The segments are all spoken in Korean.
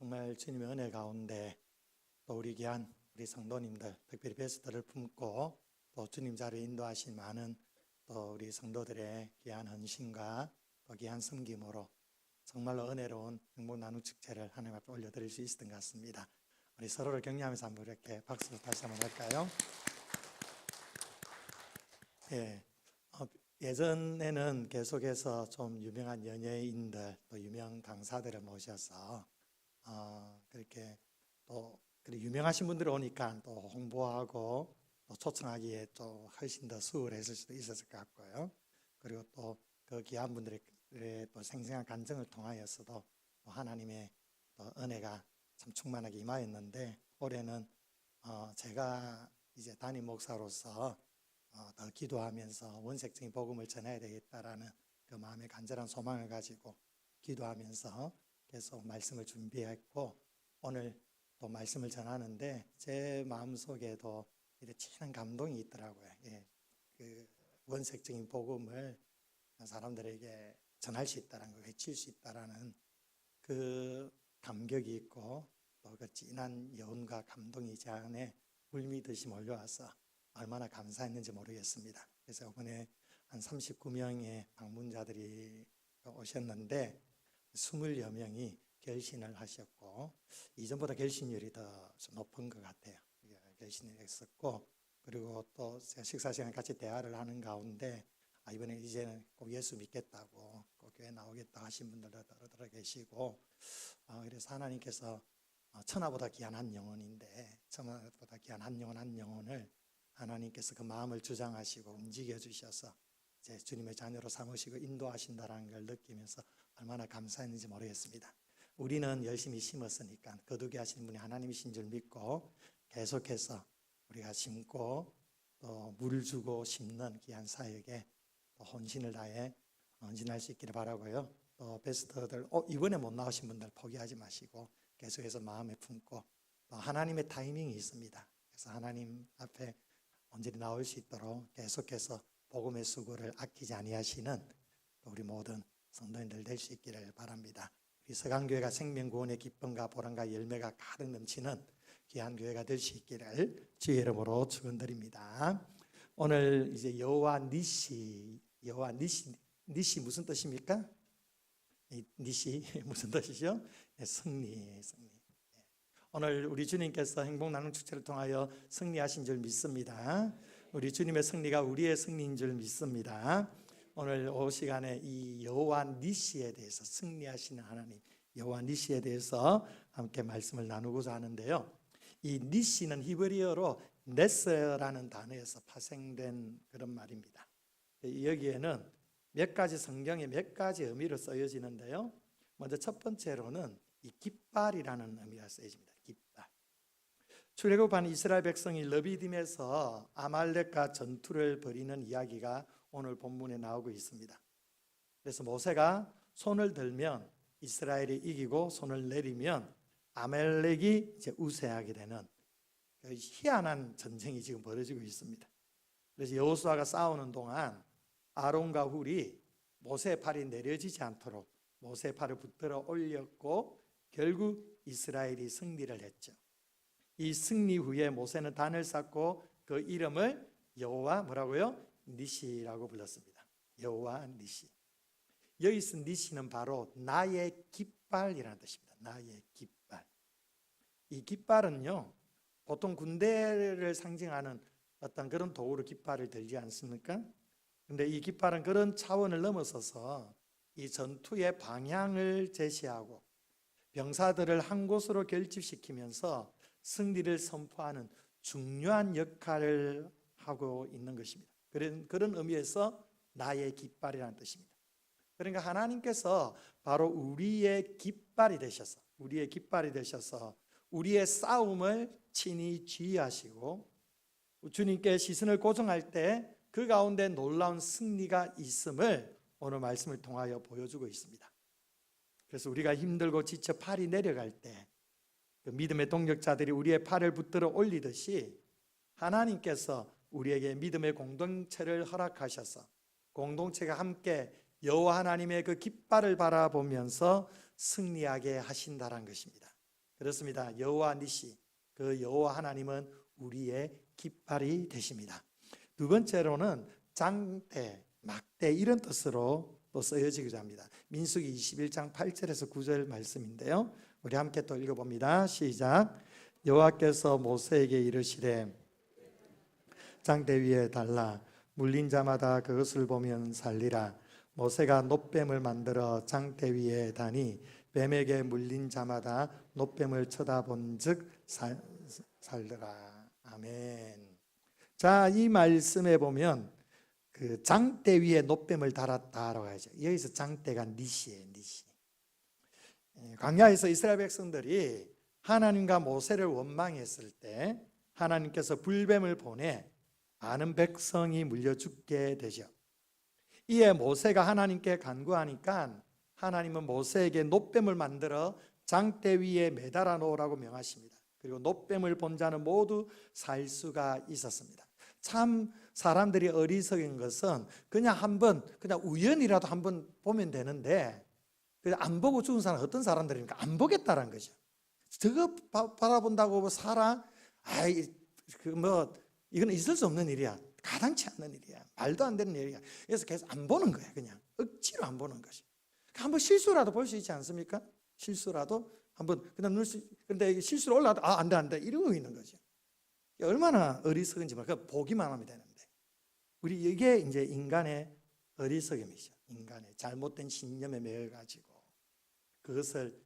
정말 주님의 은혜 가운데 또 우리 귀한 우리 성도님들, 특별히 베스트를 품고 또 주님 자리에 인도하신 많은 또 우리 성도들의 귀한 헌신과 또 귀한 섬김으로 정말로 은혜로운 행복 나눔 축제를 하나님 앞에 올려드릴 수 있었던 것 같습니다. 우리 서로를 격려하면서 한번 이렇게 박수 다시 한번 할까요? 예전에는 계속해서 좀 유명한 연예인들 또 유명 강사들을 모셔서 그렇게 또 유명하신 분들이 오니까 또 홍보하고 또 초청하기에 또 훨씬 더 수월했을 수도 있었을 것 같고요. 그리고 또 그 귀한 분들의 또 생생한 간증을 통하여서도 또 하나님의 또 은혜가 참 충만하게 임하였는데, 올해는 제가 이제 담임 목사로서 더 기도하면서 원색적인 복음을 전해야 되겠다라는 그 마음의 간절한 소망을 가지고 기도하면서 계속 말씀을 준비했고, 오늘 또 말씀을 전하는데 제 마음속에도 이렇게 진한 감동이 있더라고요. 그 원색적인 복음을 사람들에게 전할 수 있다는 거, 외칠 수 있다라는 그 감격이 있고 또 그 진한 여운과 감동이 제 안에 물밀듯이 몰려와서 얼마나 감사했는지 모르겠습니다. 그래서 이번에 한 39명의 방문자들이 오셨는데 20여 명이 결신을 하셨고, 이전보다 결신율이 더 높은 것 같아요. 결신을 했었고, 그리고 또 식사 시간 같이 대화를 하는 가운데 이번에 이제는 꼭 예수 믿겠다고 꼭 교회 나오겠다 하신 분들도 들어 계시고, 그래서 하나님께서 천하보다 귀한 한 영혼인데 천하보다 귀한 한 영혼을 하나님께서 그 마음을 주장하시고 움직여 주셔서 이제 주님의 자녀로 삼으시고 인도하신다는 걸 느끼면서 얼마나 감사했는지 모르겠습니다. 우리는 열심히 심었으니까 거두게 하시는 분이 하나님이신 줄 믿고 계속해서 우리가 심고 또 물 주고 심는 귀한 사역에 또 혼신을 다해 헌신할 수 있기를 바라고요. 또 베스트들 이번에 못 나오신 분들 포기하지 마시고 계속해서 마음에 품고, 또 하나님의 타이밍이 있습니다. 그래서 하나님 앞에 언제나 나올 수 있도록 계속해서 복음의 수고를 아끼지 아니하시는 또 우리 모든 성도님들 될 수 있기를 바랍니다. 우리 서강교회가 생명구원의 기쁨과 보람과 열매가 가득 넘치는 귀한 교회가 될 수 있기를 주의 이름으로 축원드립니다. 오늘 이제 여호와 니시 니시 무슨 뜻입니까? 니시 무슨 뜻이죠? 승리. 오늘 우리 주님께서 행복 나눔 축제를 통하여 승리하신 줄 믿습니다. 우리 주님의 승리가 우리의 승리인 줄 믿습니다. 오늘 오후 시간에 이 여호와 니시에 대해서, 승리하시는 하나님 여호와 니시에 대해서 함께 말씀을 나누고자 하는데요. 이 니시는 히브리어로 네스라는 단어에서 파생된 그런 말입니다. 여기에는 몇 가지 성경에 몇 가지 의미로 쓰여지는데요. 먼저 첫 번째로는 이 깃발이라는 의미가 쓰여집니다. 깃발. 출애굽한 이스라엘 백성이 르비딤에서 아말렉과 전투를 벌이는 이야기가 오늘 본문에 나오고 있습니다. 그래서 모세가 손을 들면 이스라엘이 이기고 손을 내리면 아말렉이 이제 우세하게 되는 그 희한한 전쟁이 지금 벌어지고 있습니다. 그래서 여호수아가 싸우는 동안 아론과 훌이 모세의 팔이 내려지지 않도록 모세의 팔을 붙들어 올렸고 결국 이스라엘이 승리를 했죠. 이 승리 후에 모세는 단을 쌓고 그 이름을 여호와 뭐라고요? 니시라고 불렀습니다. 여호와 니시. 여기서 니시는 바로 나의 깃발이라는 뜻입니다. 나의 깃발. 이 깃발은요, 보통 군대를 상징하는 어떤 그런 도구로 깃발을 들지 않습니까? 근데 이 깃발은 그런 차원을 넘어서서 이 전투의 방향을 제시하고 병사들을 한 곳으로 결집시키면서 승리를 선포하는 중요한 역할을 하고 있는 것입니다. 그런 의미에서 나의 깃발이라는 뜻입니다. 그러니까 하나님께서 바로 우리의 깃발이 되셔서 우리의 싸움을 친히 지휘하시고 주님께 시선을 고정할 때 그 가운데 놀라운 승리가 있음을 오늘 말씀을 통하여 보여주고 있습니다. 그래서 우리가 힘들고 지쳐 팔이 내려갈 때 그 믿음의 동력자들이 우리의 팔을 붙들어 올리듯이 하나님께서 우리에게 믿음의 공동체를 허락하셔서 공동체가 함께 여호와 하나님의 그 깃발을 바라보면서 승리하게 하신다는 것입니다. 그렇습니다. 여호와 니시, 그 여호와 하나님은 우리의 깃발이 되십니다. 두 번째로는 장대, 막대 이런 뜻으로 또 쓰여지기도 합니다. 민수기 21장 8절에서 9절 말씀인데요. 우리 함께 또 읽어봅니다. 시작. 여호와께서 모세에게 이르시되 장대 위에 달라 물린 자마다 그것을 보면 살리라. 모세가 놋뱀을 만들어 장대 위에 다니 뱀에게 물린 자마다 놋뱀을 쳐다본즉 살더라. 아멘. 자, 이 말씀에 보면 그 장대 위에 놋뱀을 달았다라고 하죠. 여기서 장대가 니시예요, 니시. 광야에서 이스라엘 백성들이 하나님과 모세를 원망했을 때 하나님께서 불뱀을 보내 많은 백성이 물려 죽게 되죠. 이에 모세가 하나님께 간구하니까 하나님은 모세에게 놋뱀을 만들어 장대 위에 매달아 놓으라고 명하십니다. 그리고 놋뱀을 본 자는 모두 살 수가 있었습니다. 참 사람들이 어리석은 것은 그냥 우연이라도 한번 보면 되는데 안 보고 죽은 사람은 어떤 사람들입니까? 안 보겠다는 거죠. 저거 바라본다고 살아? 이건 있을 수 없는 일이야. 가당치 않는 일이야. 말도 안 되는 일이야. 그래서 계속 안 보는 거야. 그냥 억지로 안 보는 것이. 한번 실수라도 볼 수 있지 않습니까? 실수라도 한번 그냥 근데 실수로 올라도 안 돼 이러고 있는 거죠. 얼마나 어리석은지 몰라. 보기만 하면 되는데. 이게 이제 인간의 어리석음이죠. 인간의 잘못된 신념에 매여 가지고 그것을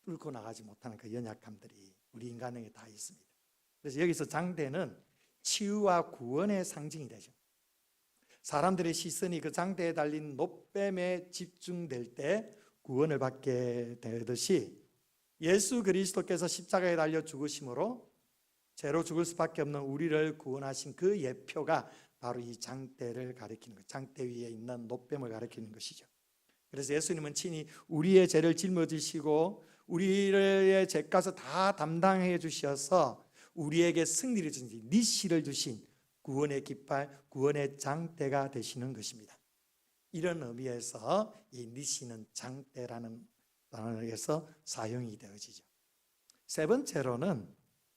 뚫고 나가지 못하는 그 연약함들이 우리 인간에게 다 있습니다. 그래서 여기서 장대는 치유와 구원의 상징이 되죠. 사람들의 시선이 그 장대에 달린 놋뱀에 집중될 때 구원을 받게 되듯이 예수 그리스도께서 십자가에 달려 죽으심으로 죄로 죽을 수밖에 없는 우리를 구원하신 그 예표가 바로 이 장대를 가리키는 것, 장대 위에 있는 놋뱀을 가리키는 것이죠. 그래서 예수님은 친히 우리의 죄를 짊어지시고 우리의 죄값을 다 담당해 주셔서 우리에게 승리를 주신 니시를 주신 구원의 깃발, 구원의 장대가 되시는 것입니다. 이런 의미에서 이 니시는 장대라는 단어에서 사용이 되어지죠. 세 번째로는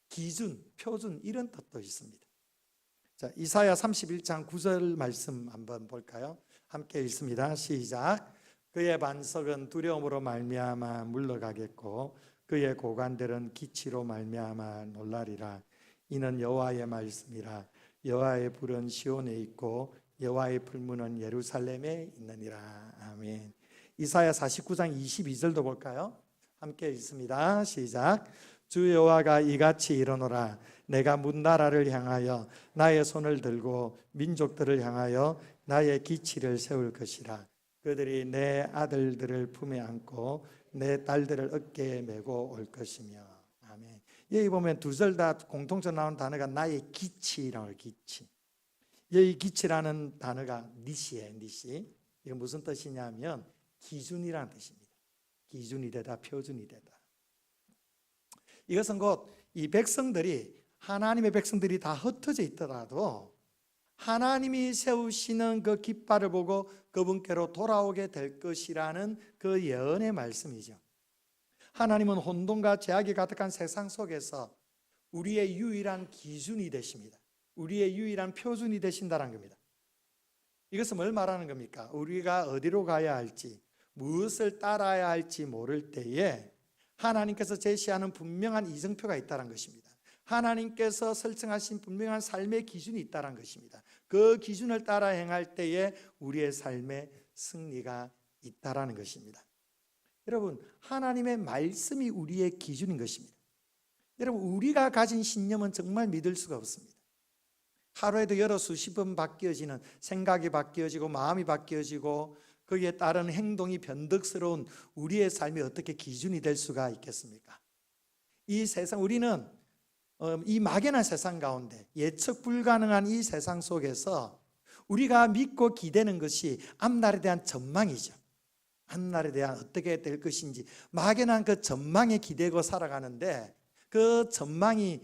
기준, 표준 이런 뜻도 있습니다. 자, 이사야 31장 9절 말씀 한번 볼까요? 함께 읽습니다. 시작. 그의 반석은 두려움으로 말미암아 물러가겠고 그의 고관들은 기치로 말미암아 놀라리라. 이는 여호와의 말씀이라. 여호와의 불은 시온에 있고 여호와의 불문은 예루살렘에 있느니라. 아멘. 이사야 49장 22절도 볼까요? 함께 읽습니다. 시작. 주 여호와가 이같이 이르노라. 내가 문나라를 향하여 나의 손을 들고 민족들을 향하여 나의 기치를 세울 것이라. 그들이 내 아들들을 품에 안고 내 딸들을 어깨에 메고 올 것이며. 아멘. 여기 보면 두 절 다 공통적으로 나오는 단어가 나의 기치라고 해요. 기치. 여기 기치라는 단어가 니시예요. 니시. 이게 무슨 뜻이냐면 기준이라는 뜻입니다. 기준이 되다, 표준이 되다. 이것은 곧 이 백성들이, 하나님의 백성들이 다 흩어져 있더라도 하나님이 세우시는 그 깃발을 보고 그분께로 돌아오게 될 것이라는 그 예언의 말씀이죠. 하나님은 혼돈과 죄악이 가득한 세상 속에서 우리의 유일한 기준이 되십니다. 우리의 유일한 표준이 되신다는 겁니다. 이것은 뭘 말하는 겁니까? 우리가 어디로 가야 할지, 무엇을 따라야 할지 모를 때에 하나님께서 제시하는 분명한 이정표가 있다는 것입니다. 하나님께서 설정하신 분명한 삶의 기준이 있다는 것입니다. 그 기준을 따라 행할 때에 우리의 삶의 승리가 있다는 것입니다. 여러분, 하나님의 말씀이 우리의 기준인 것입니다. 여러분, 우리가 가진 신념은 정말 믿을 수가 없습니다. 하루에도 여러 수십 번 바뀌어지는 생각이 바뀌어지고 마음이 바뀌어지고 거기에 따른 행동이 변덕스러운 우리의 삶이 어떻게 기준이 될 수가 있겠습니까? 이 세상, 우리는 이 막연한 세상 가운데 예측 불가능한 이 세상 속에서 우리가 믿고 기대는 것이 앞날에 대한 전망이죠. 앞날에 대한 어떻게 될 것인지 막연한 그 전망에 기대고 살아가는데 그 전망이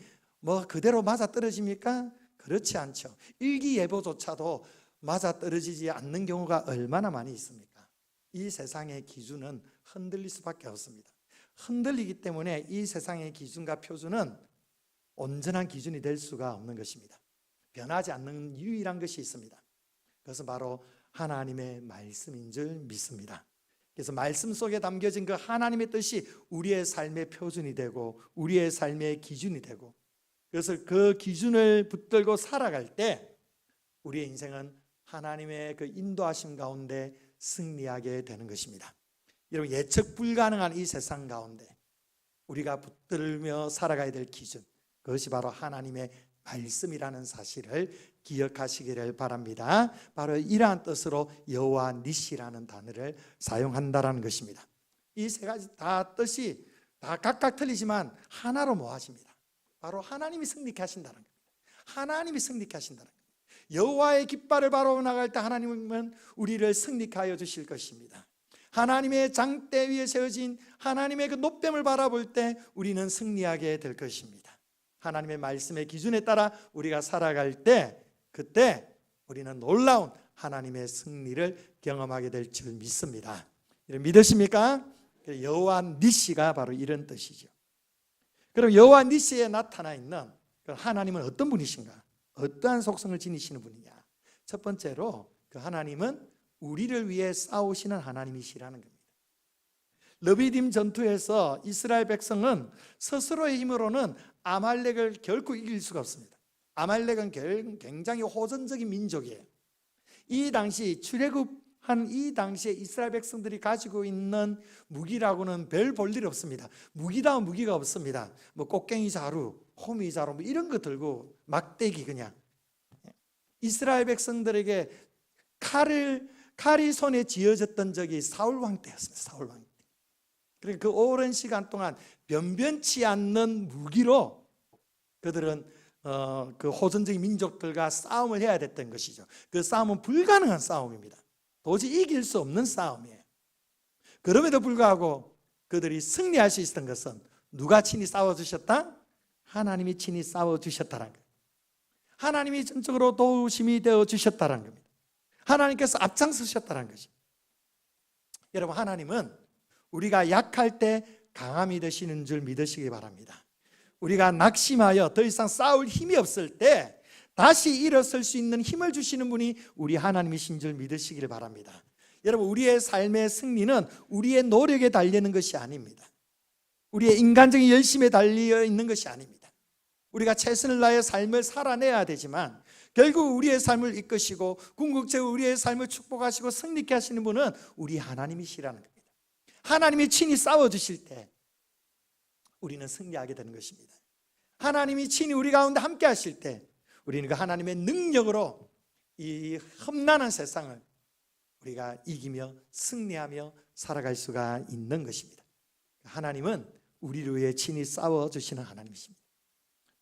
그대로 맞아떨어집니까? 그렇지 않죠. 일기예보조차도 맞아떨어지지 않는 경우가 얼마나 많이 있습니까? 이 세상의 기준은 흔들릴 수밖에 없습니다. 흔들리기 때문에 이 세상의 기준과 표준은 온전한 기준이 될 수가 없는 것입니다. 변하지 않는 유일한 것이 있습니다. 그것은 바로 하나님의 말씀인 줄 믿습니다. 그래서 말씀 속에 담겨진 그 하나님의 뜻이 우리의 삶의 표준이 되고 우리의 삶의 기준이 되고, 그래서 그 기준을 붙들고 살아갈 때 우리의 인생은 하나님의 그 인도하심 가운데 승리하게 되는 것입니다. 여러분, 예측 불가능한 이 세상 가운데 우리가 붙들며 살아가야 될 기준, 그것이 바로 하나님의 말씀이라는 사실을 기억하시기를 바랍니다. 바로 이러한 뜻으로 여호와 니시라는 단어를 사용한다라는 것입니다. 이 세 가지 다 뜻이 다 각각 틀리지만 하나로 모아집니다. 바로 하나님이 승리케 하신다는 겁니다. 하나님이 승리케 하신다는 겁니다. 여호와의 깃발을 바로 나갈 때 하나님은 우리를 승리케 하여 주실 것입니다. 하나님의 장대 위에 세워진 하나님의 그 높임을 바라볼 때 우리는 승리하게 될 것입니다. 하나님의 말씀의 기준에 따라 우리가 살아갈 때, 그때 우리는 놀라운 하나님의 승리를 경험하게 될 줄 믿습니다. 믿으십니까? 여호와 니시가 바로 이런 뜻이죠. 그럼 여호와 니시에 나타나 있는 하나님은 어떤 분이신가? 어떠한 속성을 지니시는 분이냐? 첫 번째로 그 하나님은 우리를 위해 싸우시는 하나님이시라는 겁니다. 르비딤 전투에서 이스라엘 백성은 스스로의 힘으로는 아말렉을 결코 이길 수가 없습니다. 아말렉은 굉장히 호전적인 민족이에요. 이 당시 출애굽한 이 당시에 이스라엘 백성들이 가지고 있는 무기라고는 별 볼 일 없습니다. 무기다운 무기가 없습니다. 뭐 꽃갱이 자루, 호미 자루 뭐 이런 거 들고 막대기, 그냥 이스라엘 백성들에게 칼이 손에 쥐어졌던 적이 사울 왕 때였습니다. 사울 왕 때. 그러니까 그 오랜 시간 동안 변변치 않는 무기로 그들은 그 호전적인 민족들과 싸움을 해야 됐던 것이죠. 그 싸움은 불가능한 싸움입니다. 도저히 이길 수 없는 싸움이에요. 그럼에도 불구하고 그들이 승리할 수 있었던 것은 누가 친히 싸워주셨다? 하나님이 친히 싸워주셨다는 거예요. 하나님이 전적으로 도우심이 되어주셨다는 겁니다. 하나님께서 앞장서셨다는 것이. 여러분, 하나님은 우리가 약할 때 강함이 되시는 줄 믿으시기 바랍니다. 우리가 낙심하여 더 이상 싸울 힘이 없을 때 다시 일어설 수 있는 힘을 주시는 분이 우리 하나님이신 줄 믿으시기를 바랍니다. 여러분, 우리의 삶의 승리는 우리의 노력에 달리는 것이 아닙니다. 우리의 인간적인 열심에 달려 있는 것이 아닙니다. 우리가 최선을 다해 삶을 살아내야 되지만 결국 우리의 삶을 이끄시고 궁극적으로 우리의 삶을 축복하시고 승리케 하시는 분은 우리 하나님이시라는 겁니다. 하나님이 친히 싸워주실 때 우리는 승리하게 되는 것입니다. 하나님이 친히 우리 가운데 함께 하실 때 우리는 그 하나님의 능력으로 이 험난한 세상을 우리가 이기며 승리하며 살아갈 수가 있는 것입니다. 하나님은 우리를 위해 친히 싸워주시는 하나님이십니다.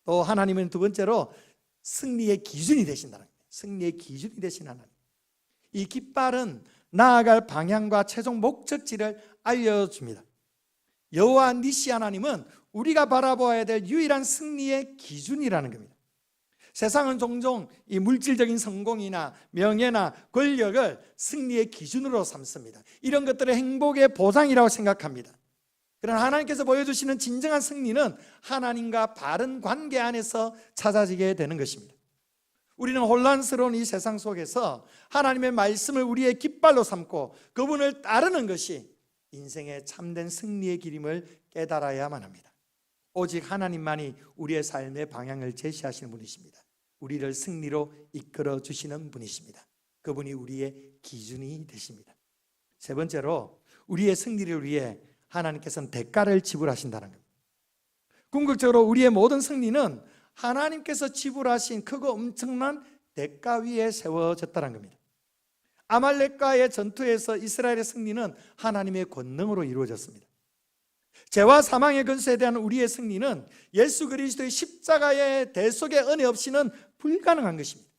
또 하나님은 두 번째로 승리의 기준이 되신다는 거예요. 승리의 기준이 되신 하나님. 이 깃발은 나아갈 방향과 최종 목적지를 알려줍니다. 여호와 니시 하나님은 우리가 바라보아야 될 유일한 승리의 기준이라는 겁니다. 세상은 종종 이 물질적인 성공이나 명예나 권력을 승리의 기준으로 삼습니다. 이런 것들을 행복의 보장이라고 생각합니다. 그러나 하나님께서 보여주시는 진정한 승리는 하나님과 바른 관계 안에서 찾아지게 되는 것입니다. 우리는 혼란스러운 이 세상 속에서 하나님의 말씀을 우리의 깃발로 삼고 그분을 따르는 것이 인생의 참된 승리의 길임을 깨달아야만 합니다. 오직 하나님만이 우리의 삶의 방향을 제시하시는 분이십니다. 우리를 승리로 이끌어 주시는 분이십니다. 그분이 우리의 기준이 되십니다. 세 번째로 우리의 승리를 위해 하나님께서는 대가를 지불하신다는 겁니다. 궁극적으로 우리의 모든 승리는 하나님께서 지불하신 크고 엄청난 대가 위에 세워졌다는 겁니다. 아말렉과의 전투에서 이스라엘의 승리는 하나님의 권능으로 이루어졌습니다. 죄와 사망의 근세에 대한 우리의 승리는 예수 그리스도의 십자가의 대속의 은혜 없이는 불가능한 것입니다.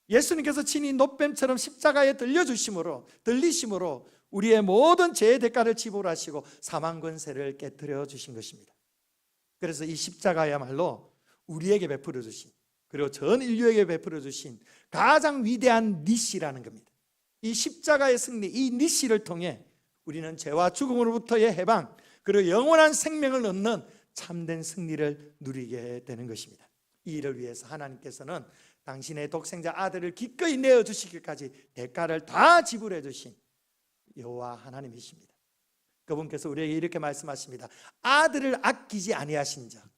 예수님께서 친히 노뱀처럼 십자가에 들리심으로 우리의 모든 죄의 대가를 지불하시고 사망 권세를 깨뜨려 주신 것입니다. 그래서 이 십자가야말로 우리에게 베풀어 주신, 그리고 전 인류에게 베풀어 주신 가장 위대한 니시라는 겁니다. 이 십자가의 승리, 이 니시를 통해 우리는 죄와 죽음으로부터의 해방, 그리고 영원한 생명을 얻는 참된 승리를 누리게 되는 것입니다. 이 일을 위해서 하나님께서는 당신의 독생자 아들을 기꺼이 내어주시기까지 대가를 다 지불해 주신 여호와 하나님이십니다. 그분께서 우리에게 이렇게 말씀하십니다. 아들을 아끼지 아니하신 자,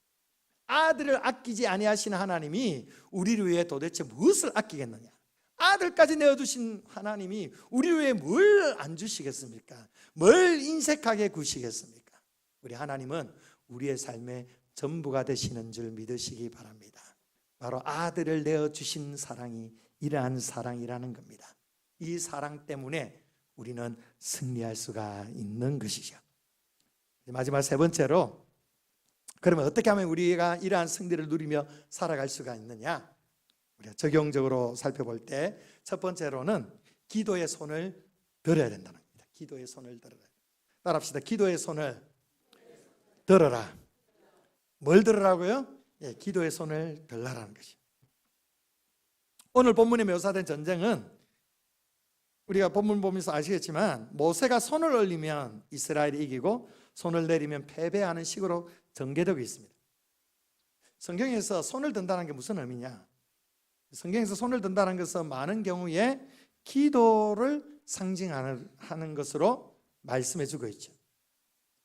아들을 아끼지 아니하신 하나님이 우리를 위해 도대체 무엇을 아끼겠느냐? 아들까지 내어주신 하나님이 우리를 위해 뭘 안 주시겠습니까? 뭘 인색하게 구시겠습니까? 우리 하나님은 우리의 삶의 전부가 되시는 줄 믿으시기 바랍니다. 바로 아들을 내어주신 사랑이 이러한 사랑이라는 겁니다. 이 사랑 때문에 우리는 승리할 수가 있는 것이죠. 마지막 세 번째로, 그러면 어떻게 하면 우리가 이러한 승리를 누리며 살아갈 수가 있느냐? 우리가 적용적으로 살펴볼 때 첫 번째로는 기도의 손을 들어야 된다는 겁니다. 기도의 손을 들어라. 따라합시다. 기도의 손을 들어라. 뭘 들으라고요? 예, 기도의 손을 들라라는 것이죠. 오늘 본문에 묘사된 전쟁은 우리가 본문 보면서 아시겠지만 모세가 손을 올리면 이스라엘이 이기고 손을 내리면 패배하는 식으로 전개되고 있습니다. 성경에서 손을 든다는 게 무슨 의미냐? 성경에서 손을 든다는 것은 많은 경우에 기도를 상징하는 것으로 말씀해 주고 있죠.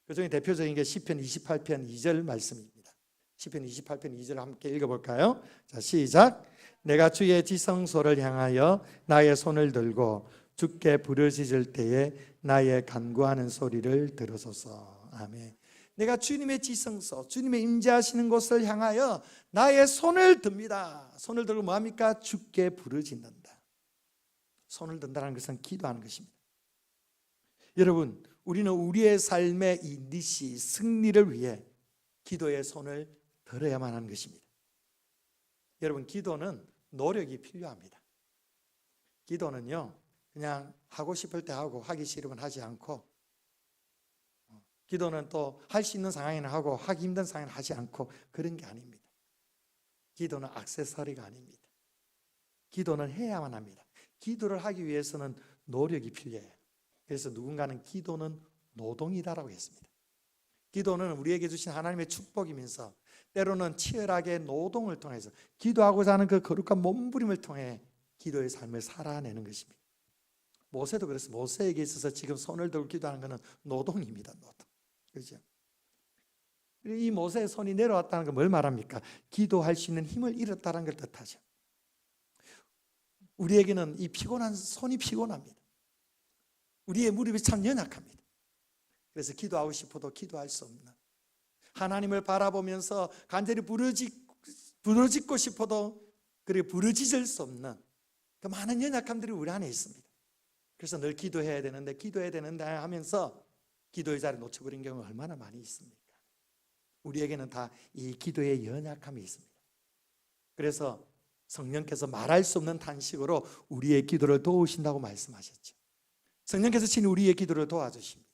그 중에 대표적인 게 시편 28편 2절 말씀입니다. 시편 28편 2절 함께 읽어볼까요? 자, 시작. 내가 주의 지성소를 향하여 나의 손을 들고 주께 부르짖을 때에 나의 간구하는 소리를 들으소서. 아멘. 내가 주님의 지성소, 주님의 임재하시는 곳을 향하여 나의 손을 듭니다. 손을 들고 뭐합니까? 주께 부르짖는다. 손을 든다는 것은 기도하는 것입니다. 여러분, 우리는 우리의 삶의 이 니시, 승리를 위해 기도의 손을 들어야만 하는 것입니다. 여러분, 기도는 노력이 필요합니다. 기도는요, 그냥 하고 싶을 때 하고 하기 싫으면 하지 않고, 기도는 또 할 수 있는 상황에는 하고 하기 힘든 상황에는 하지 않고 그런 게 아닙니다. 기도는 액세서리가 아닙니다. 기도는 해야만 합니다. 기도를 하기 위해서는 노력이 필요해요. 그래서 누군가는 기도는 노동이다라고 했습니다. 기도는 우리에게 주신 하나님의 축복이면서 때로는 치열하게 노동을 통해서 기도하고자 하는 그 거룩한 몸부림을 통해 기도의 삶을 살아내는 것입니다. 모세도 그랬어요. 모세에게 있어서 지금 손을 들고 기도하는 것은 노동입니다. 노동. 그렇죠? 이 모세의 손이 내려왔다는 건 뭘 말합니까? 기도할 수 있는 힘을 잃었다는 걸 뜻하죠. 우리에게는 이 피곤한 손이 피곤합니다. 우리의 무릎이 참 연약합니다. 그래서 기도하고 싶어도 기도할 수 없는, 하나님을 바라보면서 간절히 부르짖고 싶어도 그렇게 부르짖을 수 없는 그 많은 연약함들이 우리 안에 있습니다. 그래서 늘 기도해야 되는데 하면서 기도의 자리를 놓쳐버린 경우가 얼마나 많이 있습니까? 우리에게는 다 이 기도의 연약함이 있습니다. 그래서 성령께서 말할 수 없는 탄식으로 우리의 기도를 도우신다고 말씀하셨죠. 성령께서 친히 우리의 기도를 도와주십니다.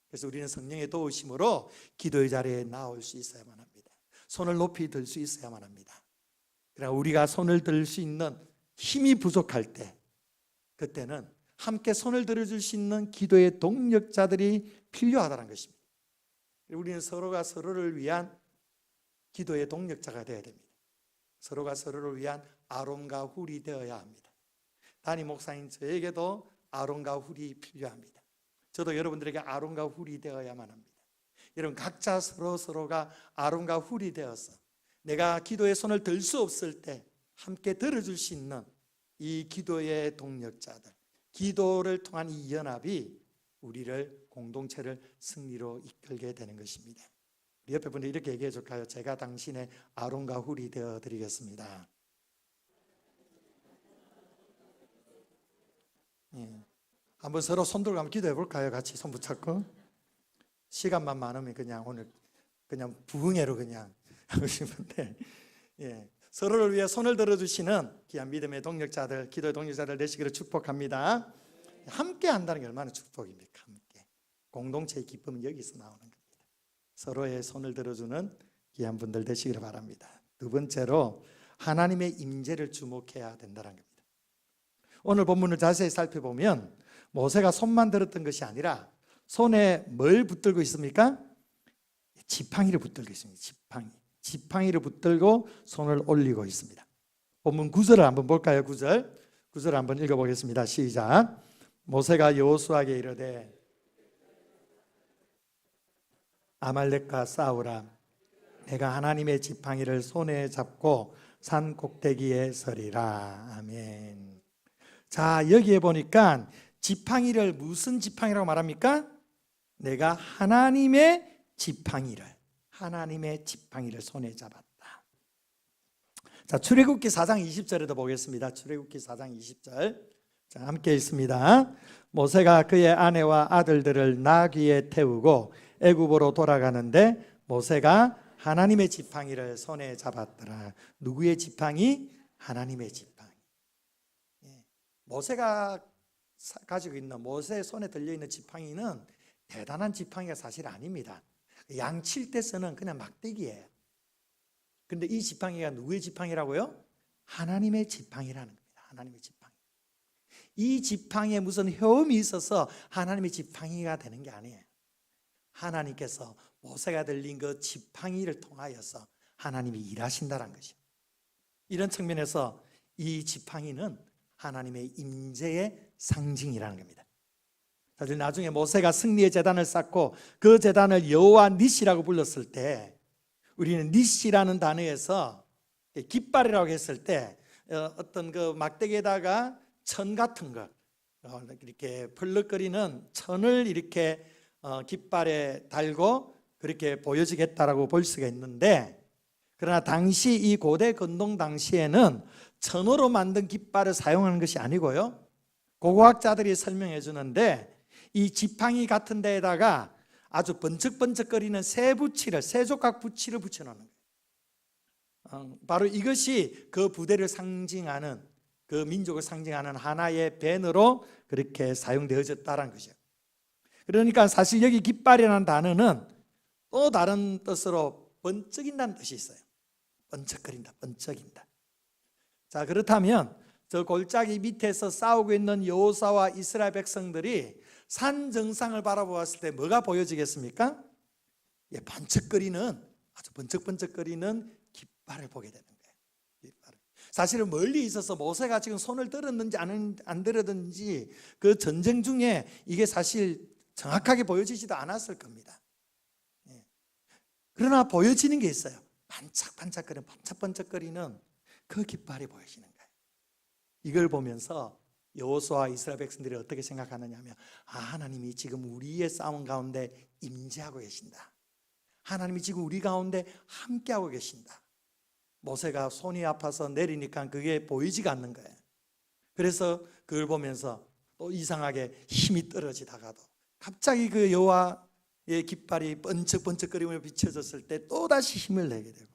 그래서 우리는 성령의 도우심으로 기도의 자리에 나올 수 있어야만 합니다. 손을 높이 들 수 있어야만 합니다. 그러나 우리가 손을 들 수 있는 힘이 부족할 때, 그때는 함께 손을 들어줄 수 있는 기도의 동력자들이 필요하다는 것입니다. 우리는 서로가 서로를 위한 기도의 동력자가 되어야 됩니다. 서로가 서로를 위한 아론과 훌이 되어야 합니다. 담임 목사인 저에게도 아론과 훌이 필요합니다. 저도 여러분들에게 아론과 훌이 되어야만 합니다. 여러분, 각자 서로가 아론과 훌이 되어서 내가 기도의 손을 들 수 없을 때 함께 들어줄 수 있는 이 기도의 동력자들, 기도를 통한 이 연합이 우리를, 공동체를 승리로 이끌게 되는 것입니다. 우리 옆에 분들 이렇게 얘기해 줄까요? 제가 당신의 아론과 훌이 되어 드리겠습니다. 예. 한번 서로 손 들고 한번 기도해 볼까요? 같이 손 붙잡고. 시간만 많으면 그냥 오늘 그냥 부흥회로 그냥 하고 싶은데, 예. 서로를 위해 손을 들어주시는 귀한 믿음의 동력자들, 기도의 동력자들 되시기를 축복합니다. 함께 한다는 게 얼마나 축복입니까? 함께. 공동체의 기쁨은 여기서 나오는 겁니다. 서로의 손을 들어주는 귀한 분들 되시기를 바랍니다. 두 번째로 하나님의 임재를 주목해야 된다는 겁니다. 오늘 본문을 자세히 살펴보면 모세가 손만 들었던 것이 아니라 손에 뭘 붙들고 있습니까? 지팡이를 붙들고 있습니다. 지팡이를 붙들고 손을 올리고 있습니다. 본문 9절을 한번 볼까요? 9절 한번 읽어보겠습니다. 시작. 모세가 여호수아에게 이르되 아말렉과 싸우라. 내가 하나님의 지팡이를 손에 잡고 산 꼭대기에 서리라. 아멘. 자, 여기에 보니까 지팡이를 무슨 지팡이라고 말합니까? 내가 하나님의 지팡이를 손에 잡았다. 자, 출애굽기 4장 20절에도 보겠습니다. 출애굽기 4장 20절. 자, 함께 읽습니다. 모세가 그의 아내와 아들들을 나귀에 태우고 애굽으로 돌아가는데 모세가 하나님의 지팡이를 손에 잡았더라. 누구의 지팡이? 하나님의 지팡이. 모세가 가지고 있는, 모세의 손에 들려있는 지팡이는 대단한 지팡이가 사실 아닙니다. 양칠 때 쓰는 그냥 막대기예요. 근데 이 지팡이가 누구의 지팡이라고요? 하나님의 지팡이라는 겁니다. 하나님의 지팡이. 이 지팡이에 무슨 효험이 있어서 하나님의 지팡이가 되는 게 아니에요. 하나님께서 모세가 들린 그 지팡이를 통하여서 하나님이 일하신다는 것이에요. 이런 측면에서 이 지팡이는 하나님의 임재의 상징이라는 겁니다. 사실 나중에 모세가 승리의 제단을 쌓고 그 제단을 여호와 니시라고 불렀을 때, 우리는 니시라는 단어에서 깃발이라고 했을 때 어떤 그 막대기에다가 천 같은 것, 이렇게 펄럭거리는 천을 이렇게 깃발에 달고 그렇게 보여지겠다라고 볼 수가 있는데, 그러나 당시 이 고대 건동 당시에는 천으로 만든 깃발을 사용하는 것이 아니고요, 고고학자들이 설명해 주는데 이 지팡이 같은 데에다가 아주 번쩍번쩍거리는 세조각 부치를 붙여놓는 거예요. 바로 이것이 그 부대를 상징하는, 그 민족을 상징하는 하나의 밴으로 그렇게 사용되어졌다는 것이에요. 그러니까 사실 여기 깃발이라는 단어는 또 다른 뜻으로 번쩍인다는 뜻이 있어요. 번쩍거린다, 번쩍인다. 자, 그렇다면 저 골짜기 밑에서 싸우고 있는 여호수아와 이스라엘 백성들이 산 정상을 바라보았을 때 뭐가 보여지겠습니까? 번쩍거리는, 아주 번쩍번쩍거리는 깃발을 보게 되는 거예요. 깃발을. 사실은 멀리 있어서 모세가 지금 손을 들었는지 안 들었는지 그 전쟁 중에 이게 사실 정확하게 보여지지도 않았을 겁니다. 그러나 보여지는 게 있어요. 번쩍번쩍거리는 그 깃발이 보여지는 거예요. 이걸 보면서 여호수아와 이스라엘 백성들이 어떻게 생각하느냐 하면, 하나님이 지금 우리의 싸움 가운데 임재하고 계신다. 하나님이 지금 우리 가운데 함께하고 계신다. 모세가 손이 아파서 내리니까 그게 보이지가 않는 거예요. 그래서 그걸 보면서 또 이상하게 힘이 떨어지다가도 갑자기 그 여호와의 깃발이 번쩍번쩍거리며 비춰졌을 때 또다시 힘을 내게 되고,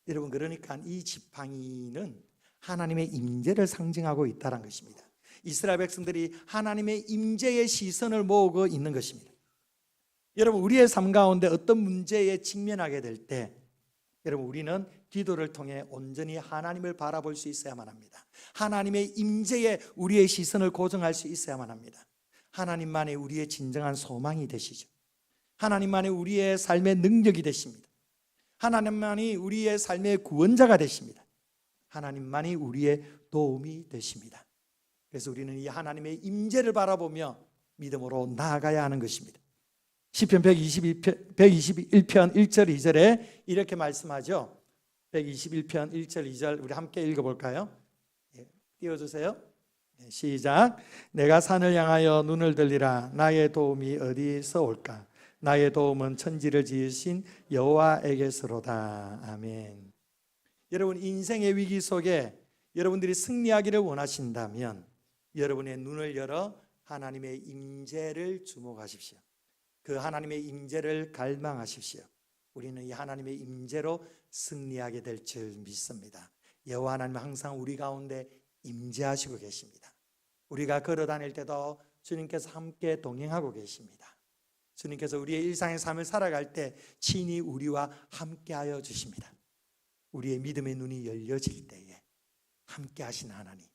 여러분, 그러니까 이 지팡이는 하나님의 임재를 상징하고 있다는 것입니다. 이스라엘 백성들이 하나님의 임재의 시선을 모으고 있는 것입니다. 여러분, 우리의 삶 가운데 어떤 문제에 직면하게 될 때, 여러분, 우리는 기도를 통해 온전히 하나님을 바라볼 수 있어야만 합니다. 하나님의 임재에 우리의 시선을 고정할 수 있어야만 합니다. 하나님만이 우리의 진정한 소망이 되시죠. 하나님만이 우리의 삶의 능력이 되십니다. 하나님만이 우리의 삶의 구원자가 되십니다. 하나님만이 우리의 도움이 되십니다. 그래서 우리는 이 하나님의 임재를 바라보며 믿음으로 나아가야 하는 것입니다. 시편 121편 1절 2절에 이렇게 말씀하죠. 121편 1절 2절 우리 함께 읽어볼까요? 띄워주세요. 시작. 내가 산을 향하여 눈을 들리라. 나의 도움이 어디서 올까? 나의 도움은 천지를 지으신 여호와에게서로다. 아멘. 여러분, 인생의 위기 속에 여러분들이 승리하기를 원하신다면 여러분의 눈을 열어 하나님의 임재를 주목하십시오. 그 하나님의 임재를 갈망하십시오. 우리는 이 하나님의 임재로 승리하게 될 줄 믿습니다. 여호와 하나님은 항상 우리 가운데 임재하시고 계십니다. 우리가 걸어 다닐 때도 주님께서 함께 동행하고 계십니다. 주님께서 우리의 일상의 삶을 살아갈 때 친히 우리와 함께하여 주십니다. 우리의 믿음의 눈이 열려질 때에 함께하신 하나님,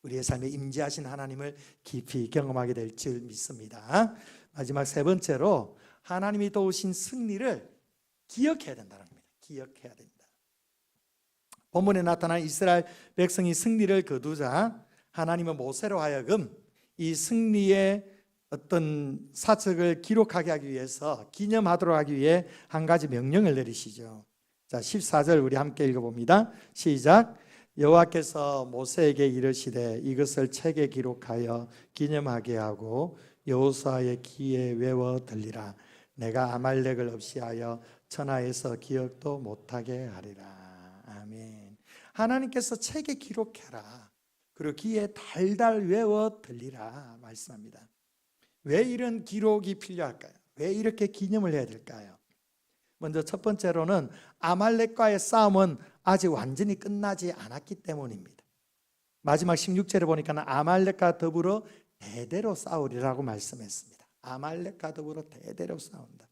우리의 삶에 임재하신 하나님을 깊이 경험하게 될 줄 믿습니다. 마지막 세 번째로 하나님이 도우신 승리를 기억해야 된다는 겁니다. 기억해야 됩니다. 본문에 나타난 이스라엘 백성이 승리를 거두자 하나님은 모세로 하여금 이 승리의 어떤 사적을 기록하게 하기 위해서, 기념하도록 하기 위해 한 가지 명령을 내리시죠. 자, 14절 우리 함께 읽어봅니다. 시작. 여호와께서 모세에게 이르시되 이것을 책에 기록하여 기념하게 하고 여호수아의 귀에 외워 들리라. 내가 아말렉을 없이 하여 천하에서 기억도 못하게 하리라. 아멘. 하나님께서 책에 기록해라. 그리고 귀에 달달 외워 들리라 말씀합니다. 왜 이런 기록이 필요할까요? 왜 이렇게 기념을 해야 될까요? 먼저 첫 번째로는 아말렉과의 싸움은 아직 완전히 끝나지 않았기 때문입니다. 마지막 16절에 보니까 아말렉과 더불어 대대로 싸우리라고 말씀했습니다. 아말렉과 더불어 대대로 싸운다.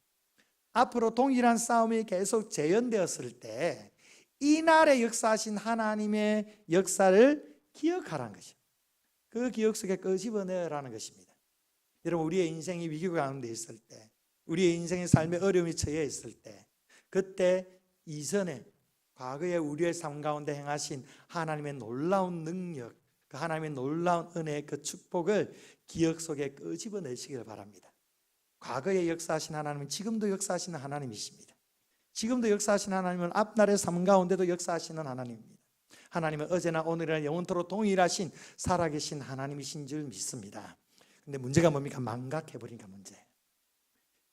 앞으로 동일한 싸움이 계속 재현되었을 때 이날에 역사하신 하나님의 역사를 기억하라는 것이죠. 그 기억 속에 끄집어내라는 것입니다. 여러분, 우리의 인생이 위기 가운데 있을 때, 우리의 인생의 삶에 어려움이 처해 있을 때, 그때 이전에 과거에 우리의 삶 가운데 행하신 하나님의 놀라운 능력, 그 하나님의 놀라운 은혜, 그 축복을 기억 속에 끄집어내시길 바랍니다. 과거에 역사하신 하나님은 지금도 역사하시는 하나님이십니다. 지금도 역사하시는 하나님은 앞날의 삶 가운데도 역사하시는 하나님입니다. 하나님은 어제나 오늘이나 영원토록 동일하신 살아계신 하나님이신 줄 믿습니다. 근데 문제가 뭡니까? 망각해버리니까 문제예요.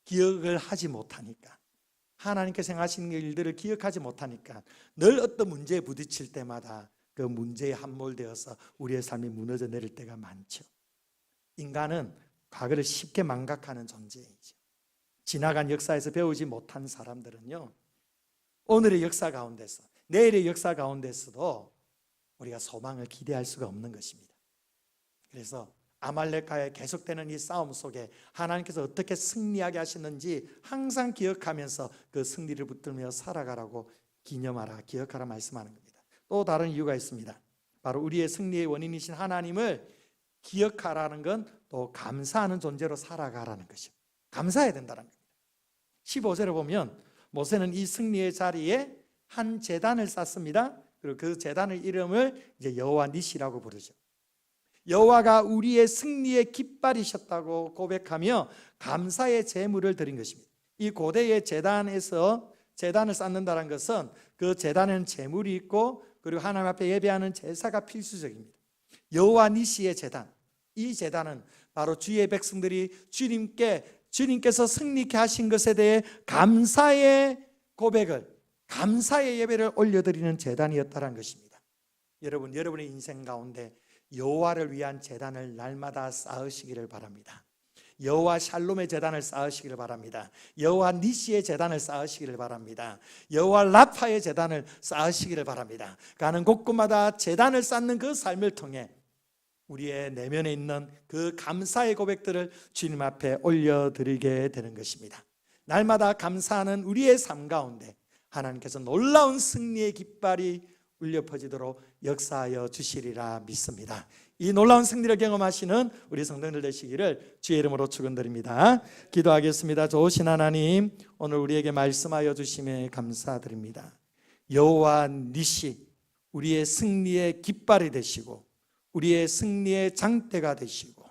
기억을 하지 못하니까, 하나님께서 행하시는 일들을 기억하지 못하니까 늘 어떤 문제에 부딪힐 때마다 그 문제에 함몰되어서 우리의 삶이 무너져 내릴 때가 많죠. 인간은 과거를 쉽게 망각하는 존재이죠. 지나간 역사에서 배우지 못한 사람들은요, 오늘의 역사 가운데서, 내일의 역사 가운데서도 우리가 소망을 기대할 수가 없는 것입니다. 그래서 아말렉과의 계속되는 이 싸움 속에 하나님께서 어떻게 승리하게 하시는지 항상 기억하면서 그 승리를 붙들며 살아가라고 기념하라, 기억하라 말씀하는 겁니다. 또 다른 이유가 있습니다. 바로 우리의 승리의 원인이신 하나님을 기억하라는 건 또 감사하는 존재로 살아가라는 것이죠. 감사해야 된다는 겁니다. 15절에 보면 모세는 이 승리의 자리에 한 제단을 쌓습니다. 그리고 그 제단의 이름을 이제 여호와 니시라고 부르죠. 여호와가 우리의 승리의 깃발이셨다고 고백하며 감사의 제물을 드린 것입니다. 이 고대의 제단에서 제단을 쌓는다는 것은 그 제단에는 제물이 있고 그리고 하나님 앞에 예배하는 제사가 필수적입니다. 여호와 니시의 제단, 이 제단은 바로 주의 백성들이 주님께서 승리케 하신 것에 대해 감사의 고백을, 감사의 예배를 올려드리는 제단이었다는 것입니다. 여러분의 인생 가운데 여호와를 위한 제단을 날마다 쌓으시기를 바랍니다. 여호와 샬롬의 제단을 쌓으시기를 바랍니다. 여호와 니시의 제단을 쌓으시기를 바랍니다. 여호와 라파의 제단을 쌓으시기를 바랍니다. 가는 곳곳마다 제단을 쌓는 그 삶을 통해 우리의 내면에 있는 그 감사의 고백들을 주님 앞에 올려드리게 되는 것입니다. 날마다 감사하는 우리의 삶 가운데 하나님께서 놀라운 승리의 깃발이 울려 퍼지도록 역사하여 주시리라 믿습니다. 이 놀라운 승리를 경험하시는 우리 성도들 되시기를 주의 이름으로 축원드립니다. 기도하겠습니다. 좋으신 하나님, 오늘 우리에게 말씀하여 주심에 감사드립니다. 여호와 니시, 우리의 승리의 깃발이 되시고 우리의 승리의 장대가 되시고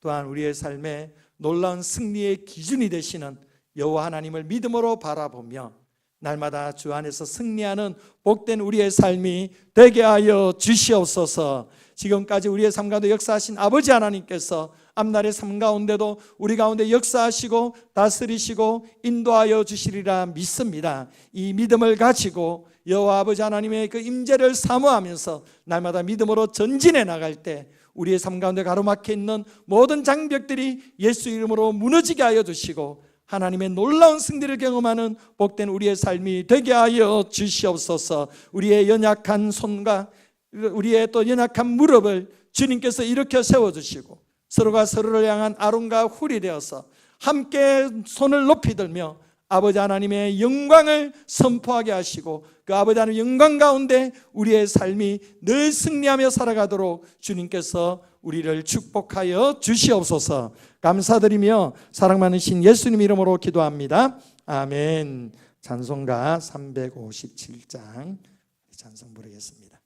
또한 우리의 삶에 놀라운 승리의 기준이 되시는 여호와 하나님을 믿음으로 바라보며 날마다 주 안에서 승리하는 복된 우리의 삶이 되게 하여 주시옵소서. 지금까지 우리의 삶 가운데 역사하신 아버지 하나님께서 앞날의 삶 가운데도 우리 가운데 역사하시고 다스리시고 인도하여 주시리라 믿습니다. 이 믿음을 가지고 여호와 아버지 하나님의 그 임재를 사모하면서 날마다 믿음으로 전진해 나갈 때 우리의 삶 가운데 가로막혀 있는 모든 장벽들이 예수 이름으로 무너지게 하여 주시고 하나님의 놀라운 승리를 경험하는 복된 우리의 삶이 되게 하여 주시옵소서. 우리의 연약한 손과 우리의 또 연약한 무릎을 주님께서 일으켜 세워주시고 서로가 서로를 향한 아론과 훌이 되어서 함께 손을 높이 들며 아버지 하나님의 영광을 선포하게 하시고 그 아버지 하나님의 영광 가운데 우리의 삶이 늘 승리하며 살아가도록 주님께서 우리를 축복하여 주시옵소서. 감사드리며 사랑 많으신 예수님 이름으로 기도합니다. 아멘. 찬송가 357장 찬송 부르겠습니다.